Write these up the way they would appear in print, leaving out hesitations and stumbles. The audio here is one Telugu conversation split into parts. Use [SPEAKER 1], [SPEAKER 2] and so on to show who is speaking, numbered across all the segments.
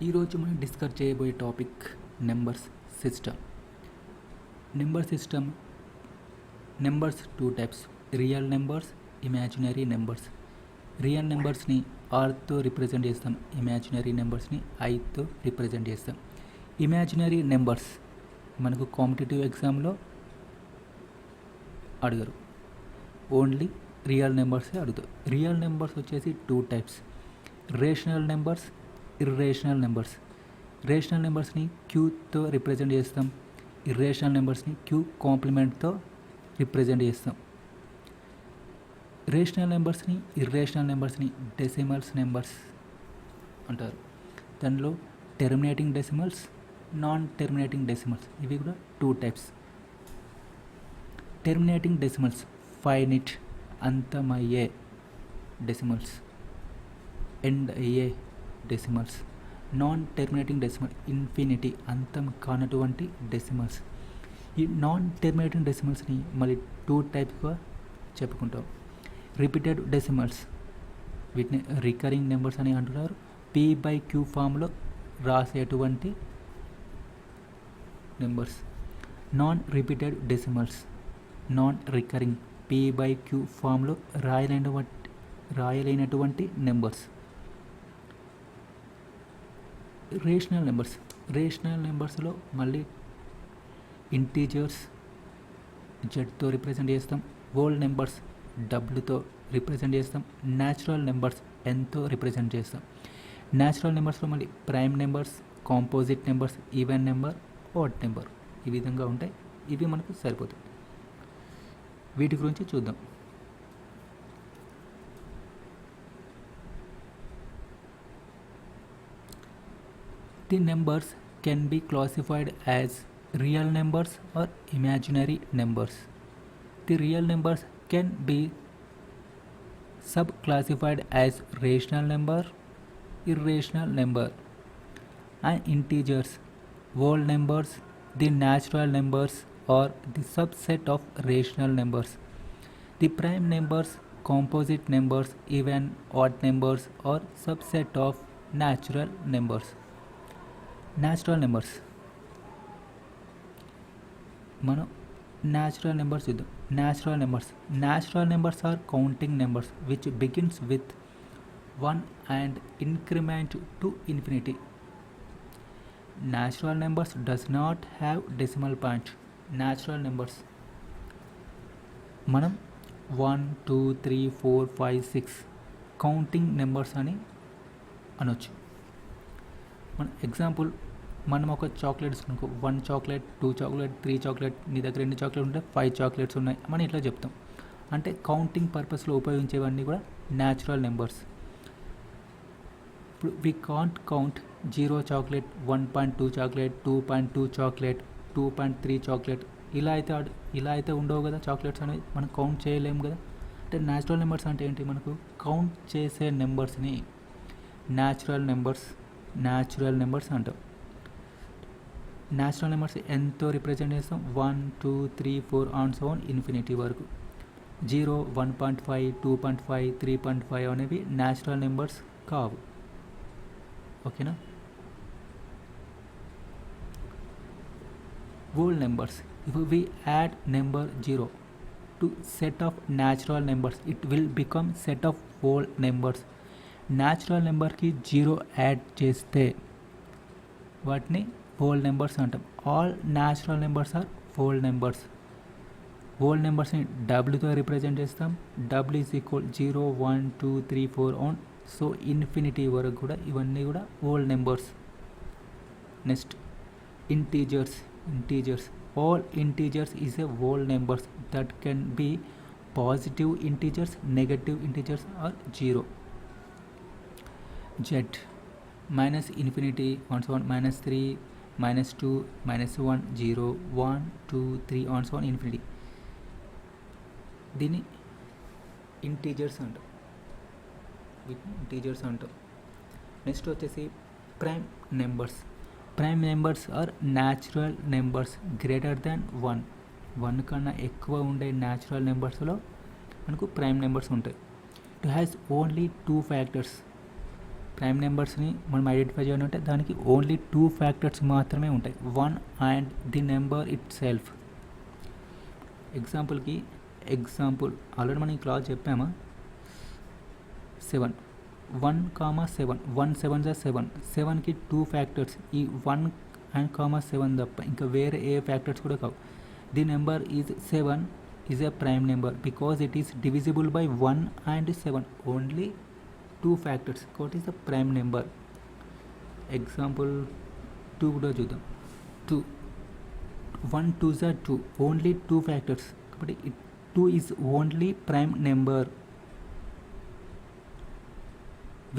[SPEAKER 1] ఈరోజు మనం డిస్కస్ చేయబోయే topic numbers system. Numbers two types, real numbers, imaginary numbers. Real నెంబర్స్ని ఆర్తో రిప్రజెంట్ చేస్తాం, ఇమాజినరీ నెంబర్స్ని ఐతో రిప్రజెంట్ చేస్తాం. ఇమాజినరీ నెంబర్స్ మనకు కాంపిటేటివ్ ఎగ్జామ్లో అడగరు, ఓన్లీ రియల్ నెంబర్సే అడుగుతారు. రియల్ నెంబర్స్ వచ్చేసి two types, rational numbers, irrational numbers. Rational నెంబర్స్ని క్యూతో రిప్రజెంట్ చేస్తాం, ఇర్రేషనల్ నెంబర్స్ని క్యూ కాంప్లిమెంట్తో రిప్రజెంట్ చేస్తాం. రేషనల్ నెంబర్స్ని ఇర్రేషనల్ నెంబర్స్ని డెసిమల్స్ నెంబర్స్ అంటారు. దానిలో terminating decimals, non terminating decimals, ఇవి కూడా two types. Terminating decimals finite, అంతమయ్యే డెసిమల్స్, ఎండ్ అయ్యే decimals. Non terminating decimal infinity, అంతం కానటువంటి డెసిమల్స్. ఈ నాన్ టెర్మినేటింగ్ డెసిమల్స్ని మళ్ళీ టూ టైప్స్గా చెప్పుకుంటాం. రిపీటెడ్ డెసిమల్స్, వీటిని రికరింగ్ నెంబర్స్ అని అంటున్నారు. P/Q ఫామ్లో రాసేటువంటి numbers. Non repeated decimals, non recurring, P/Q ఫామ్లో రాయలేనటువంటి నెంబర్స్. రేషనల్ నెంబర్స్లో మళ్ళీ ఇంటీజర్స్ జెడ్తో రిప్రజెంట్ చేస్తాం, హోల్ నెంబర్స్ డబ్ల్యూతో రిప్రజెంట్ చేస్తాం, న్యాచురల్ నెంబర్స్ ఎన్తో రిప్రజెంట్ చేస్తాం. న్యాచురల్ నెంబర్స్లో మళ్ళీ prime numbers, composite numbers, even number, odd number, ఈ విధంగా ఉంటాయి. ఇవి మనకు సరిపోతాయి. వీటి గురించి చూద్దాం. The numbers can be classified as real numbers or imaginary numbers. The real numbers can be subclassified as rational number, irrational number, and integers, whole numbers, the natural numbers, or the subset of rational numbers. The prime numbers, composite numbers, even, odd numbers, or subset of natural numbers. Natural numbers, మనం న్యాచురల్ నెంబర్స్ చూద్దాం. Natural numbers are counting numbers which begins with 1 and increment to infinity. Natural numbers does not have decimal point. Natural numbers మనం 1, 2, 3, 4, 5, 6 కౌంటింగ్ నెంబర్స్ అని అనొచ్చు. మన ఎగ్జాంపుల్, మనం ఒక చాక్లెట్ ఇస్తున్నాం, 1 చాక్లెట్, 2 చాక్లెట్, 3 చాక్లెట్, నీ దగ్గర ఎన్ని చాక్లెట్ ఉంటే 5 చాక్లెట్స్ ఉన్నాయి మనం ఇట్లా చెప్తాం. అంటే కౌంటింగ్ పర్పస్లో ఉపయోగించేవన్నీ కూడా న్యాచురల్ నెంబర్స్. ఇప్పుడు we can't count 0 chocolate, 1.2 chocolate, 2.2 chocolate, 2.3 chocolate, ఇలా అయితే ఉండవు కదా చాక్లెట్స్ అనేవి, మనం కౌంట్ చేయలేము కదా. అంటే న్యాచురల్ నెంబర్స్ అంటే ఏంటి, మనకు కౌంట్ చేసే నెంబర్స్ని న్యాచురల్ నెంబర్స్ అంటాం. న్యాచురల్ నెంబర్స్ ఎంతో రిప్రజెంట్ చేస్తాం, 1, 2, 3, 4 ఆన్ సో ఆన్ ఇన్ఫినిటీ వరకు. 0, 1.5, 2.5, 3.5 అనేవి న్యాచురల్ నెంబర్స్ కావు. ఓకేనా. whole numbers, if we add number 0 to set of natural numbers, it will become set of whole numbers. Natural నెంబర్కి 0 యాడ్ చేస్తే వాటిని హోల్ నెంబర్స్ అంటాం. All natural numbers are whole numbers. Whole నెంబర్స్ని డబ్ల్యూతో రిప్రజెంట్ చేస్తాం. W is equal 0, 1, 2, 3, 4 on so infinity వరకు కూడా ఇవన్నీ కూడా whole numbers. Next integers. All integers is a whole numbers that can be positive integers, negative integers are 0. Z minus infinity on so on -3, -2, -1, 0, 1, 2, 3 on so on infinity. దీన్ని ఇంటీజర్స్ అంటాం. నెక్స్ట్ వచ్చేసి prime numbers are natural numbers greater than 1 కన్నా ఎక్కువ ఉండే న్యాచురల్ నెంబర్స్లో మనకు ప్రైమ్ నెంబర్స్ ఉంటాయి. It has only 2 factors. Prime నెంబర్స్ని మనం ఐడెంటిఫై చేయాలంటే దానికి ఓన్లీ 2 ఫ్యాక్టర్స్ మాత్రమే ఉంటాయి, 1 and the number it self. Example already మనం ఈ క్లాస్ చెప్పామా, 7 1, 7 1 7 7 7కి 2 ఫ్యాక్టర్స్, ఈ 1 అండ్ 7 తప్ప ఇంకా వేరే ఏ ఫ్యాక్టర్స్ కూడా కావు. The number is 7 is a prime number because it is divisible by 1 and 7, only 2 factors కాబట్టి is a prime number. Example 2 కూడా చూద్దాం. 2 1 2s are 2, ఓన్లీ 2 ఫ్యాక్టర్స్ కాబట్టి 2 is only prime number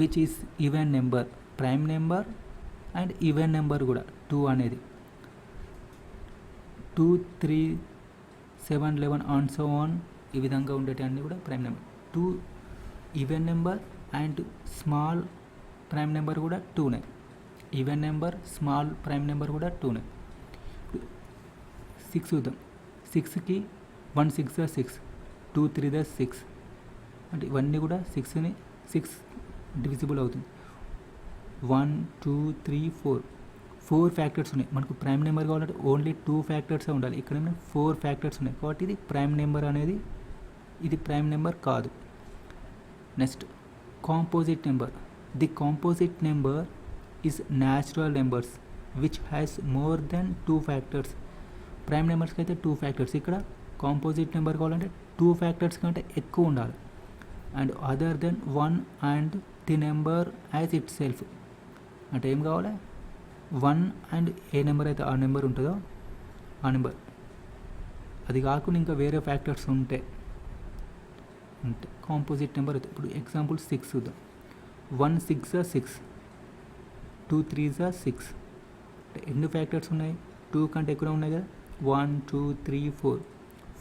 [SPEAKER 1] which is even number. Prime number and even number కూడా 2 అనేది. 2 3 7 11 ఆన్ సో ఆన్ ఈ విధంగా ఉండేటన్నీ కూడా prime number. 2 even number and small prime number కూడా 2నే. Even number small prime number కూడా 2నే. 6 చూద్దాం. 6కి 1 6 6, 2 3 6 అంటే ఇవన్నీ కూడా 6 డివిజిబుల్ అవుతుంది. 1 2 3 4 ఫ్యాక్టర్స్ ఉన్నాయి. మనకు ప్రైమ్ నెంబర్ కావాలంటే ఓన్లీ 2 ఫ్యాక్టర్సే ఉండాలి, ఇక్కడ 4 ఫ్యాక్టర్స్ ఉన్నాయి కాబట్టి ఇది ప్రైమ్ నెంబర్ అనేది ఇది ప్రైమ్ నెంబర్ కాదు. Next composite number. The composite number is natural numbers which has more than 2 factors. Prime నెంబర్స్కి అయితే 2 ఫ్యాక్టర్స్, ఇక్కడ కాంపోజిట్ నెంబర్ కావాలంటే 2 ఫ్యాక్టర్స్ కంటే ఎక్కువ ఉండాలి. And other than 1 and the number as itself అంటే ఏం కావాలి, 1 అండ్ ఏ నెంబర్ అయితే ఆ నెంబర్ ఉంటుందో ఆ నెంబర్, అది కాకుండా ఇంకా వేరే ఫ్యాక్టర్స్ ఉంటే కాంపోజిట్ నెంబర్ అవుతుంది. ఇప్పుడు ఎగ్జాంపుల్ 6 చూద్దాం. 1 6 6, 2 3 6 ఎన్ని ఫ్యాక్టర్స్ ఉన్నాయి, 2 కంటే ఎక్కువ ఉన్నాయి కదా. 1 2 3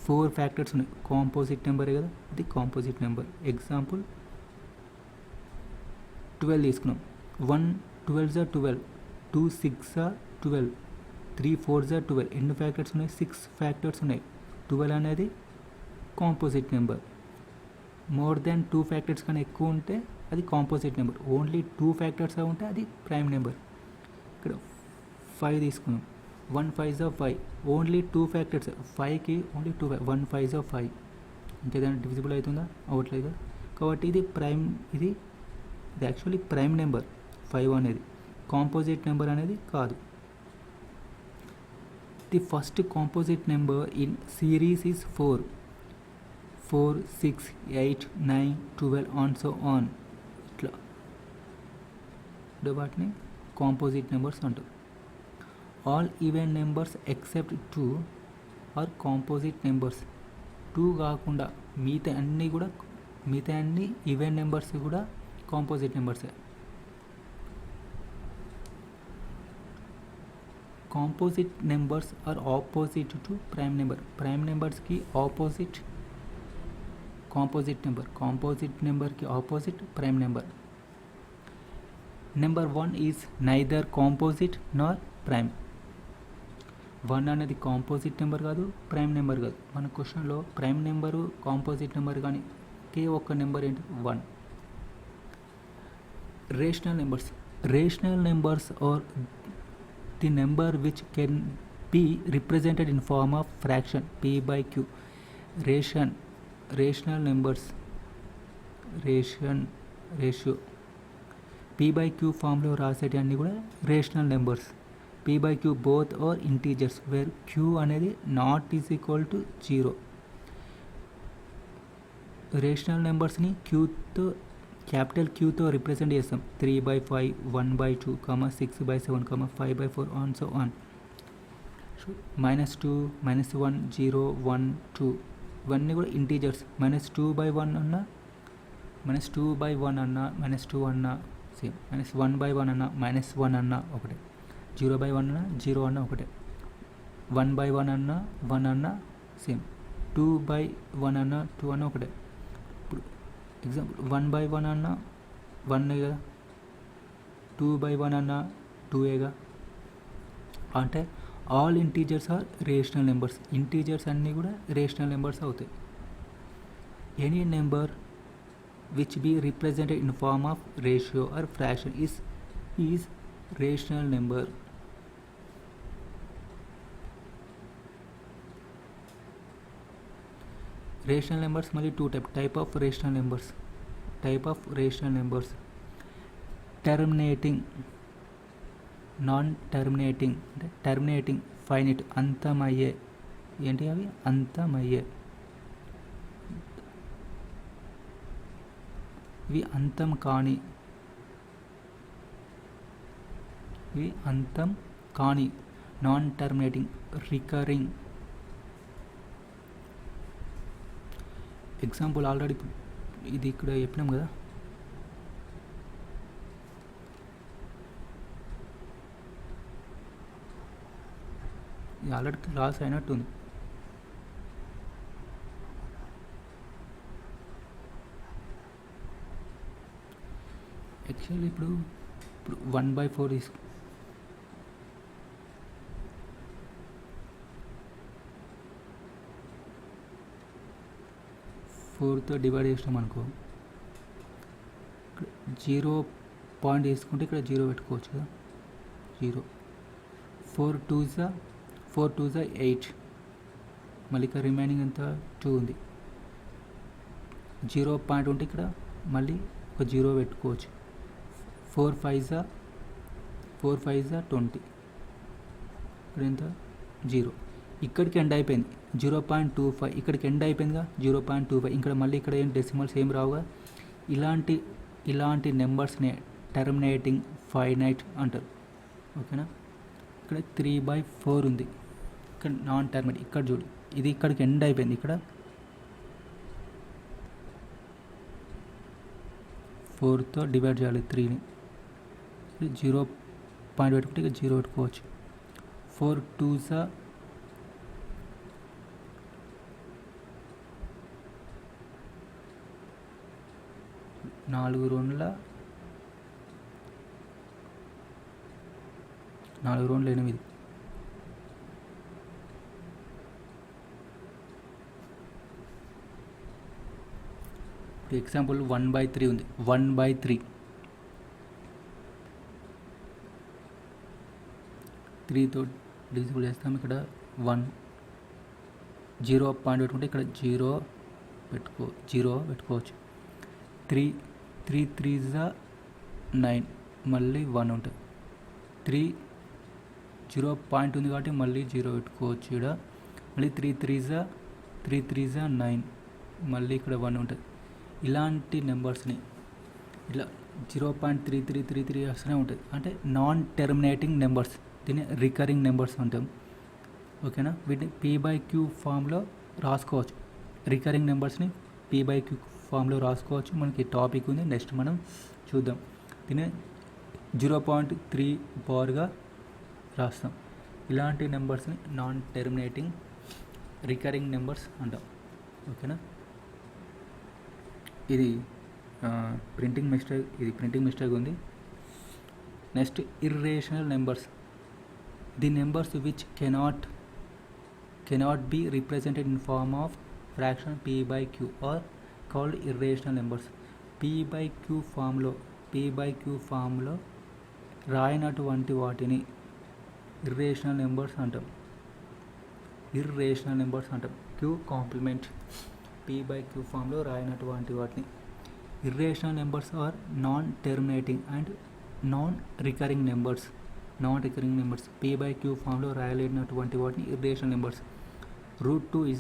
[SPEAKER 1] 4 ఫ్యాక్టర్స్ ఉన్నాయి, కాంపోజిట్ నెంబరే కదా, ఇది కాంపోజిట్ నెంబర్. ఎగ్జాంపుల్ 12 తీసుకున్నాం. 1 12 12, 2 6 12, 3 4 12 ఎన్ని ఫ్యాక్టర్స్ ఉన్నాయి, 6 ఫ్యాక్టర్స్ ఉన్నాయి. 12 అనేది composite number. More than 2 factors కన్నా ఎక్కువ ఉంటే అది కాంపోజిట్ నెంబర్, ఓన్లీ 2 ఫ్యాక్టర్స్ ఉంటే అది ప్రైమ్ నెంబర్. ఇక్కడ 5 తీసుకున్నాం. 1 5 5, ఓన్లీ 2 ఫ్యాక్టర్స్, 5కి ఓన్లీ 2 1 5 5 ఇంకేదైనా డివిజిబుల్ అవుతుందా, అవ్వట్లేదు కాబట్టి ఇది ప్రైమ్, ఇది యాక్చువల్లీ ప్రైమ్ నెంబర్ 5 అనేది, కాంపోజిట్ నెంబర్ అనేది కాదు. The first composite number in series is 4 6 8 9 12 on so on ఇట్లా వాటిని కాంపోజిట్ నెంబర్స్ అంటారు. All even numbers except 2 are composite numbers. 2 కాకుండా మిగతా అన్ని ఈవెన్ నెంబర్స్ కూడా కాంపోజిట్ నెంబర్సే. Composite numbers are opposite to prime number. Prime నెంబర్స్కి ఆపోజిట్ కాంపోజిట్ నెంబర్, కాంపోజిట్ నెంబర్కి opposite prime number. Number 1 is neither composite nor prime. 1 అనేది కాంపోజిట్ నెంబర్ కాదు, ప్రైమ్ నెంబర్ కాదు. మన క్వశ్చన్లో ప్రైమ్ నెంబరు కాంపోజిట్ నెంబర్ కానీ ఒకే ఒక్క నెంబర్ ఏంటి, 1. Rational numbers. Rational numbers are the number which can be represented in form of fraction p/q. Rational numbers ratio p/q ఫామ్లో రాసేటి అన్నీ కూడా rational numbers. p/q both are integers where q అనేది not is equal to 0. Rational నెంబర్స్ని క్యూతో క్యాపిటల్ క్యూతో రిప్రజెంట్ చేస్తాం. 3/5 1/2 6/7 5/4 ఆన్ సో ఆన్. -2 -1 0 1 2 ఇవన్నీ కూడా ఇంటీజర్స్. -2/1 అన్నా -2/1 అన్నా -2 అన్నా సేమ్, -1/1 అన్నా -1 అన్నా ఒకటే, 0/1 అన్నా 0 అన్నా ఒకటే, 1/1 అన్నా 1 అన్నా సేమ్, 2/1 అన్నా 2 అన్నా ఒకటే. ఇప్పుడు ఎగ్జాంపుల్ 1/1 అన్నా 1 కదా, 2/1 అన్నా 2గా. అంటే all integers are rational numbers. Integers అన్నీ కూడా రేషనల్ నెంబర్స్ అవుతాయి. Any number which be represented in form of ratio or fraction is rational number. Rational numbers మళ్ళీ two type of rational numbers terminating, non terminating అంటే టర్మినేటింగ్, ఫైనైట్ అంతమయ్యే, ఏంటి అవి అంతమయ్యే, ఇవి అంతం కాని, non terminating, recurring. Example already ఇది ఇక్కడ చెప్పినాం కదా, ఇది ఆల్రెడీ క్లాస్ అయినట్టుంది. యాక్చువల్లీ ఇప్పుడు 1/4 తీసుకు, 4తో డివైడ్ చేసినాం అనుకో, ఇక్కడ 0 పాయింట్ తీసుకుంటే ఇక్కడ 0 పెట్టుకోవచ్చు కదా, 0. 4 2s 8, మళ్ళీ ఇక్కడ రిమైనింగ్ ఎంత 2 ఉంది. 0 పాయింట్ ఉంటే ఇక్కడ మళ్ళీ ఒక 0 పెట్టుకోవచ్చు. 4 5s 20, ఇక్కడ ఎంత 0. ఇక్కడికి ఎండ్ అయిపోయింది 0.25, ఇక్కడికి ఎండ్ అయిపోయిందిగా 0.25. ఇక్కడ మళ్ళీ ఇక్కడ ఏం డెసిమల్స్ ఏం రావుగా. ఇలాంటి నెంబర్స్ని టర్మినేటింగ్ ఫైనైట్ అంటారు. ఓకేనా. ఇక్కడ 3/4 ఉంది, ఇక్కడ నాన్ టర్మినేటింగ్. ఇక్కడ చూడు, ఇది ఇక్కడికి ఎండ్ అయిపోయింది, ఇక్కడ 4తో డివైడ్ చేయాలి 3ని. 0 పాయింట్ పెట్టుకుంటే ఇక 0 పెట్టుకోవచ్చు. 4 2s 4 2 8. ఎగ్జాంపుల్ 1/3 ఉంది. 1/3 3తో డివిజిబుల్ చేస్తాం. ఇక్కడ 1 0 పాయింట్ పెట్టుకుంటే ఇక్కడ 0 పెట్టుకోవచ్చు. 3 3s 9, మళ్ళీ 1 ఉంటుంది. 3 0 పాయింట్ ఉంది కాబట్టి మళ్ళీ 0 పెట్టుకోవచ్చు. ఇక్కడ మళ్ళీ 3 3s 9, మళ్ళీ ఇక్కడ 1 ఉంటుంది. ఇలాంటి నెంబర్స్ని ఇట్లా 0.3333 వస్తూనే ఉంటుంది. అంటే నాన్ టర్మినేటింగ్ నెంబర్స్, దీన్ని రికరింగ్ నెంబర్స్ అంటాం. ఓకేనా. వీటిని p/q ఫామ్లో రాసుకోవచ్చు. రికరింగ్ నెంబర్స్ని p/q ఫామ్లో రాసుకోవచ్చు. మనకి టాపిక్ ఉంది, నెక్స్ట్ మనం చూద్దాం. దీన్ని 0.3 బార్గా రాస్తాం. ఇలాంటి నెంబర్స్ని నాన్ టర్మినేటింగ్ రికరింగ్ నెంబర్స్ అంటాం. ఓకేనా. ఇది ప్రింటింగ్ మిస్టేక్ ఉంది. Next irrational numbers. The numbers which cannot be represented in form of fraction p/q are called irrational numbers. p/q ఫామ్లో రాయనటువంటి వాటిని ఇర్రేషనల్ నెంబర్స్ అంటాం. q కాంప్లిమెంట్ p/q ఫామ్లో రాయనటువంటి వాటిని irrational numbers are non terminating and non recurring numbers. p/q ఫామ్లో రాయలేనటువంటి వాటిని irrational numbers. √2 =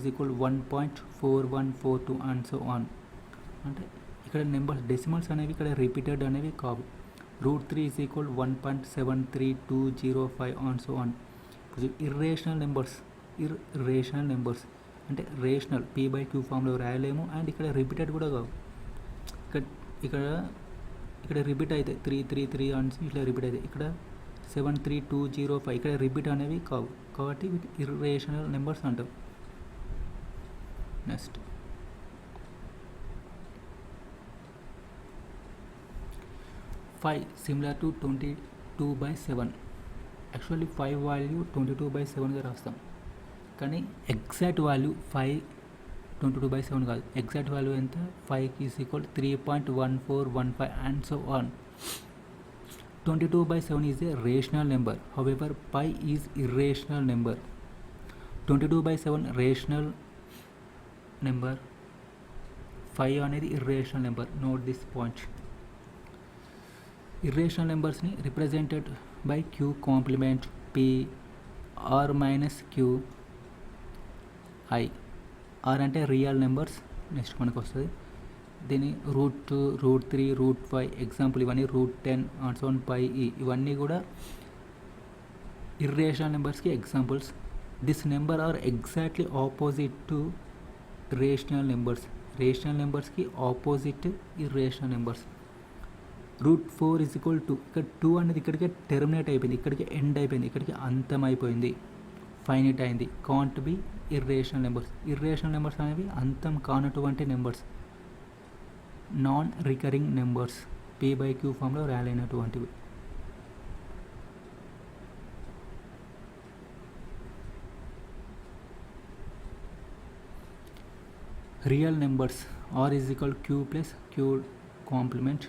[SPEAKER 1] 1.4142 and so on. అంటే ఇక్కడ నెంబర్స్ డెసిమల్స్ అనేవి ఇక్కడ రిపీటెడ్ అనేవి కావు. √3 = 1.733205 and so on. Irrational numbers అంటే రేషనల్ p/q ఫామ్లో రాయలేము, అండ్ ఇక్కడ రిపీటెడ్ కూడా కావు. ఇక్కడ రిపీట్ అయితే 333 అని ఇట్లా రిపీట్ అయితే, ఇక్కడ 73205 ఇక్కడ రిపీట్ అనేవి కావు, కాబట్టి వీటి ఇర్రేషనల్ నెంబర్స్ అంటాం. Next 5 similar to 22/7. Actually 5 value 22/7గా రాస్తాం, కానీ ఎగ్జాక్ట్ వాల్యూ 5 22/7 కాదు, ఎగ్జాక్ట్ వాల్యూ ఎంత 5 is equal 3.1415 and so on. 22/7 is a rational number, however pi is irrational number. 22/7 rational number, 5 అనేది irrational number. Note this point. Irrational numbers ni represented by q complement p r minus q i. r అంటే రియల్ నెంబర్స్. నెక్స్ట్ మనకు వస్తుంది దీని √2, √3, √5 ఎగ్జాంపుల్ ఇవన్నీ √10 అండ్ సో ఆన్ పై ఇవన్నీ కూడా ఇర్రేషనల్ నెంబర్స్కి examples. This number are exactly opposite to rational numbers. Rational నెంబర్స్కి opposite irrational numbers. √4 is equal to, ఇక్కడ 2 అనేది ఇక్కడికే టెర్మినేట్ అయిపోయింది, ఇక్కడికి ఎండ్ అయిపోయింది, ఇక్కడికి అంతం అయిపోయింది, ఫైనైట్ అయింది. Can't be irrational numbers. Irrational numbers అనేవి అంతం కానటువంటి numbers, non recurring numbers, p/q ఫామ్లో రాలేనటువంటివి. Real numbers, r is equal q plus q complement.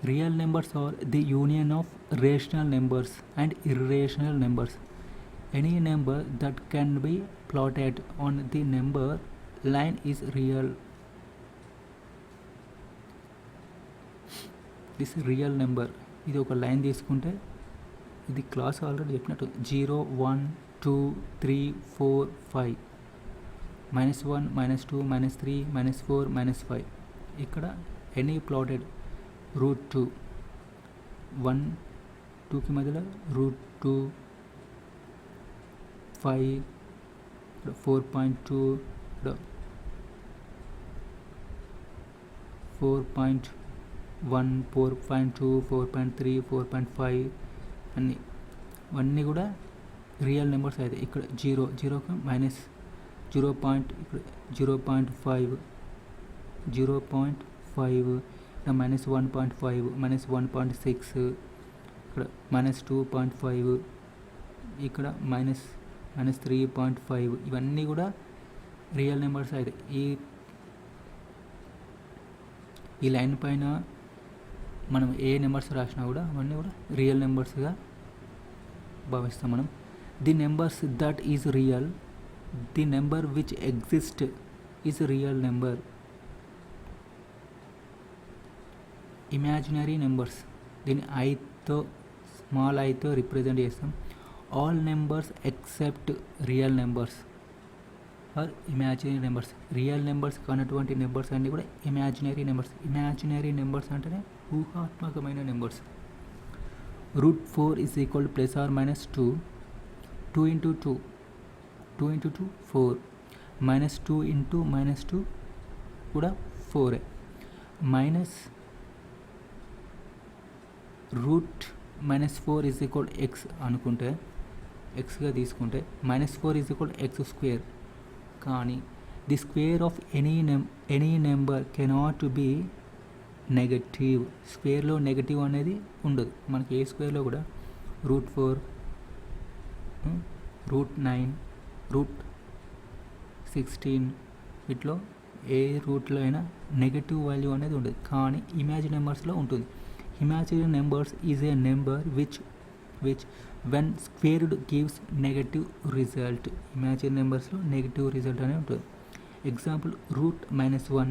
[SPEAKER 1] Real numbers are the union of rational numbers and irrational numbers. Any number that can be plotted on the number line is real. This real number, ఇది ఒక లైన్ తీసుకుంటే ఇది క్లాస్ ఆల్రెడీ చెప్పినట్టు 0, 1, 2, 3, 4, 5, -1, -2, -3, -4, -5. ఇక్కడ ఎనీ ప్లాటెడ్ √2, 1, 2కి మధ్యలో √2, 5, 4.2, 4.1, 4.2, 4.3, 4.5 అన్నీ కూడా రియల్ నెంబర్స్ అయితే. ఇక్కడ 0కి మైనస్ 0.5, 0.5, ఇక్కడ -1.5, -1.6, ఇక్కడ -2.5, ఇక్కడ -3.5 ఇవన్నీ కూడా రియల్ నెంబర్స్ అయితే. ఈ లైన్ పైన మనం ఏ నెంబర్స్ రాసినా కూడా అవన్నీ కూడా రియల్ నెంబర్స్గా భావిస్తాం మనం. The numbers that is real, the number which exist is real number. Imaginary numbers, దీన్ని ఐతో స్మాల్ ఐతో రిప్రజెంట్ చేస్తాం. All numbers except real numbers are imaginary numbers. Real numbers కానటువంటి నెంబర్స్ అన్నీ కూడా ఇమాజినరీ నెంబర్స్. ఇమాజినరీ నెంబర్స్ అంటేనే ఊహాత్మకమైన numbers. √4 is equal plus or minus 2, 2 into 2, 2 into 2 4, -2 into -2 కూడా 4. మైనస్ √-4 ఈజ్ ఈక్వల్ ఎక్స్ అనుకుంటే, ఎక్స్గా తీసుకుంటే -4 ఈజ్ ఈక్వల్ x². కానీ the square of any number cannot be negative. స్క్వేర్లో నెగటివ్ అనేది ఉండదు. మనకి ఏ స్క్వేర్లో కూడా √4, √9, √16 వీటిలో ఏ రూట్లో అయినా నెగటివ్ వాల్యూ అనేది ఉండదు. కానీ ఇమాజినరీ నెంబర్స్లో ఉంటుంది. Imaginary numbers is a number which when squared gives negative result. Imaginary నెంబర్స్లో నెగటివ్ రిజల్ట్ అనేది ఉంటుంది. Example √-1,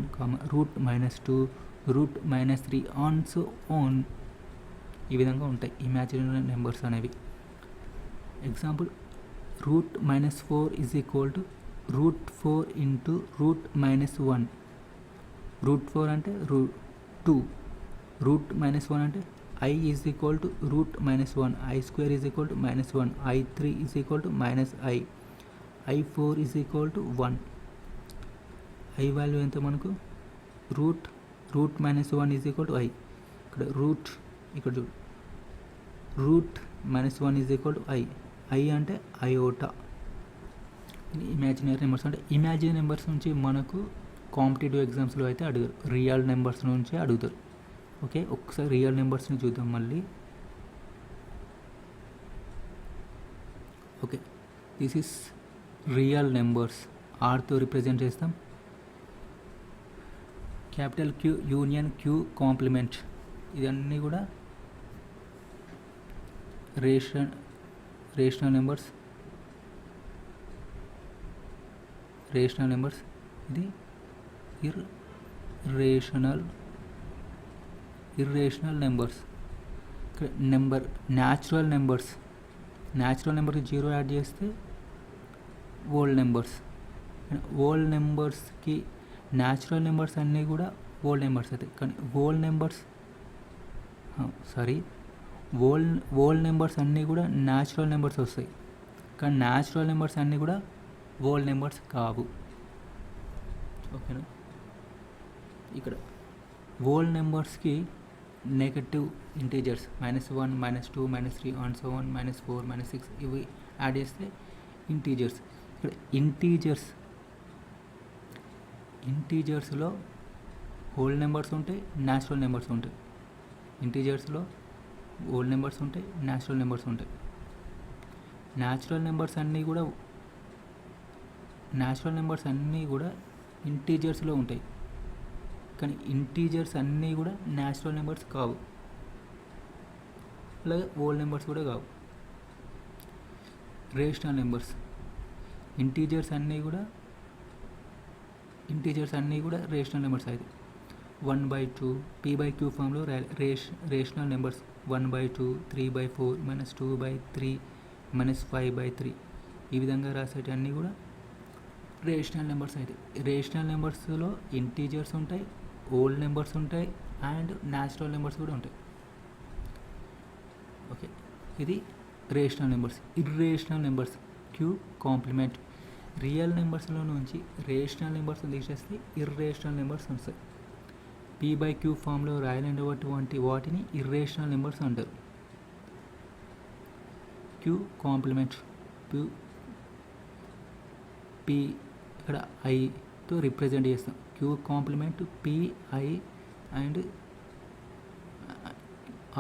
[SPEAKER 1] √-2, √-3 on so on. ఈ విధంగా ఉంటాయి ఇమాజినరీ నెంబర్స్ అనేవి. Example √-4 is equal to √4 into √-1. √4 అంటే √2, √-1 అంటే I is equal to √-1, I² is equal to -1, I3 is equal to -I, I4 is equal to 1. I value ఎంత మనకు √-1 ఈజ్ ఈక్వల్ టు I. ఇక్కడ ఇక్కడ చూడు √-1 ఈజ్ ఈక్వల్ టు I అంటే అయోటా. ఇమాజినరీ నెంబర్స్ అంటే ఇమాజినరీ నెంబర్స్ నుంచి మనకు కాంపిటేటివ్ ఎగ్జామ్స్లో అయితే అడుగుతారు, రియల్ నెంబర్స్ నుంచి అడుగుతారు. ఓకే, ఒకసారి రియల్ నెంబర్స్ని చూద్దాం మళ్ళీ. Okay, this is real numbers ఆర్తో రిప్రజెంట్ చేస్తాం. Capital Q union Q complement, ఇవన్నీ కూడా రేషనల్ నెంబర్స్. ఇది ఇర్రేషనల్ నెంబర్స్. న్యాచురల్ నెంబర్కి 0 యాడ్ చేస్తే ఓల్డ్ నెంబర్స్కి న్యాచురల్ నెంబర్స్ అన్నీ కూడా ఓల్డ్ నెంబర్స్ అవుతాయి. కానీ ఓల్డ్ నెంబర్స్ అన్నీ కూడా న్యాచురల్ నెంబర్స్ వస్తాయి. కానీ న్యాచురల్ నెంబర్స్ అన్నీ కూడా ఓల్డ్ నెంబర్స్ కావు. ఓకేనా. ఇక్కడ ఓల్డ్ నెంబర్స్కి negative integers -1, -2, -3 and so on, -4, -6 ఇవి యాడ్ చేస్తే ఇంటీజర్స్. ఇక్కడ ఇంటీజర్స్లో హోల్ నెంబర్స్ ఉంటాయి, న్యాచురల్ నెంబర్స్ ఉంటాయి. ఇంటీజర్స్లో హోల్ నెంబర్స్ ఉంటాయి, న్యాచురల్ నెంబర్స్ ఉంటాయి. న్యాచురల్ నెంబర్స్ అన్నీ కూడా ఇంటీజర్స్లో ఉంటాయి. కానీ ఇంటీజర్స్ అన్నీ కూడా న్యాచురల్ నెంబర్స్ కావు, అలాగే ఓల్డ్ నెంబర్స్ కూడా కావు. రేషనల్ నెంబర్స్, ఇంటీజర్స్ అన్నీ కూడా రేషనల్ నెంబర్స్ అయితే 1/2 p/q ఫామ్లో రేషనల్ నెంబర్స్ 1/2, 3/4, -2/3, -5/3 ఈ విధంగా రాసేటి అన్నీ కూడా రేషనల్ నెంబర్స్ అయితే. రేషనల్ నెంబర్స్లో ఇంటీజర్స్ ఉంటాయి, ఓల్డ్ నెంబర్స్ ఉంటాయి అండ్ న్యాచురల్ నెంబర్స్ కూడా ఉంటాయి. ఓకే, ఇది rational numbers. Irrational numbers Q complement. Real నెంబర్స్లో నుంచి రేషనల్ నెంబర్స్ తీసేస్తే ఇర్రేషనల్ నెంబర్స్ వస్తాయి. p/q ఫామ్లో రాయలేనటువంటి వాటిని ఇర్రేషనల్ నెంబర్స్ అంటారు. క్యూ కాంప్లిమెంట్ p ఇక్కడ ఐతో రిప్రజెంట్ చేస్తాం. క్యూ కాంప్లిమెంట్ p/i అండ్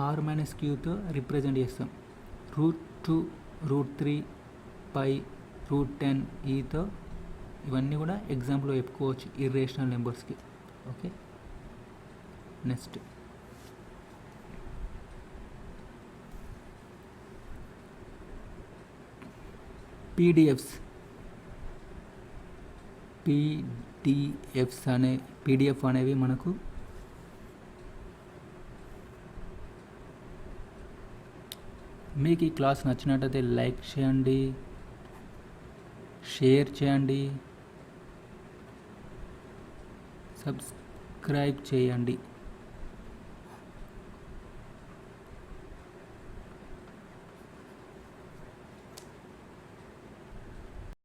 [SPEAKER 1] r-qతో రిప్రజెంట్ చేస్తాం. √2, √3, π, √10 ఈతో ఇవన్నీ కూడా ఎగ్జాంపుల్ చెప్పుకోవచ్చు ఇర్రేషనల్ నెంబర్స్కి. ఓకే, నెక్స్ట్ పీడిఎఫ్ అనేవి మనకు మీకు ఈ క్లాస్ నచ్చినట్టయితే లైక్ చేయండి, షేర్ చేయండి, సబ్స్క్రైబ్ చేయండి.